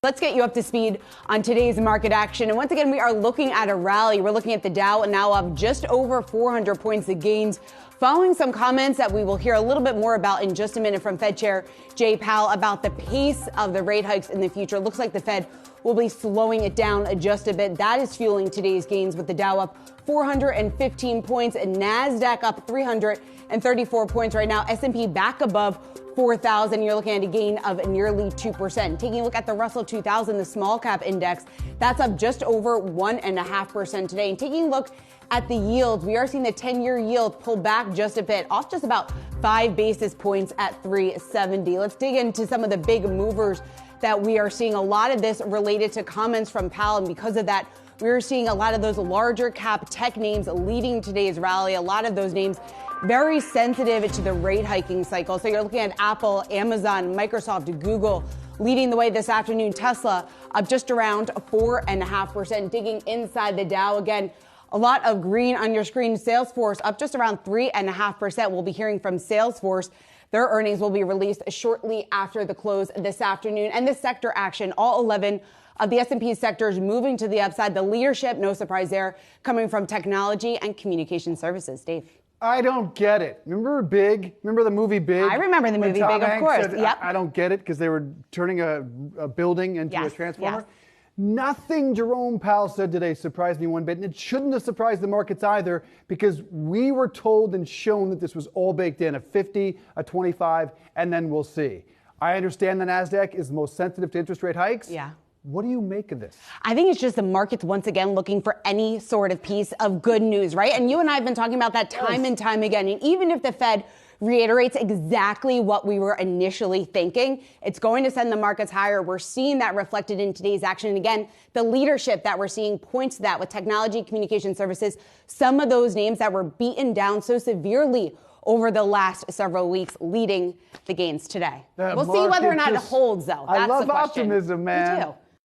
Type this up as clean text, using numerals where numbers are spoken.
Let's get you up to speed on today's market action. And once again, we are looking at a rally. We're looking at the Dow now up just over 400 points of gains, following some comments that we will hear a little bit more about in just a minute from Fed Chair Jay Powell about the pace of the rate hikes in the future. It looks like the Fed will be slowing it down just a bit. That is fueling today's gains, with the Dow up 415 points and NASDAQ up 334 points right now. S&P back above 4,000. You're looking at a gain of nearly 2%. Taking a look at the Russell 2000, the small cap index, that's up just over 1.5% today. And taking a look at the yields, we are seeing the 10-year yield pull back just a bit, off just about 5 basis points at 370. Let's dig into some of the big movers that we are seeing. A lot of this related to comments from Powell, and because of that, we're seeing a lot of those larger cap tech names leading today's rally. A lot of those names very sensitive to the rate hiking cycle. So you're looking at Apple, Amazon, Microsoft, Google leading the way this afternoon. Tesla up just around 4.5%. Digging inside the Dow again, a lot of green on your screen. Salesforce up just around 3.5%. We'll be hearing from Salesforce. Their earnings will be released shortly after the close this afternoon. And the sector action, all 11 of the S&P sectors moving to the upside. The leadership, no surprise there, coming from technology and communication services. Dave. I don't get it. Remember Big? Remember the movie Big? I remember the movie Big, of course. Yep. I don't get it because they were turning a building into a transformer. Yes. Nothing Jerome Powell said today surprised me one bit, and it shouldn't have surprised the markets either, because we were told and shown that this was all baked in, a 50, a 25, and then we'll see. I understand the NASDAQ is the most sensitive to interest rate hikes. Yeah. What do you make of this? I think it's just the markets once again looking for any sort of piece of good news, right? And you and I have been talking about that time and time again. And even if the Fed reiterates exactly what we were initially thinking, it's going to send the markets higher. We're seeing that reflected in today's action. And again, the leadership that we're seeing points to that with technology, communication services, some of those names that were beaten down so severely over the last several weeks, leading the gains today. We'll see whether or not it holds, though. That's I love the question. optimism, man. Me too.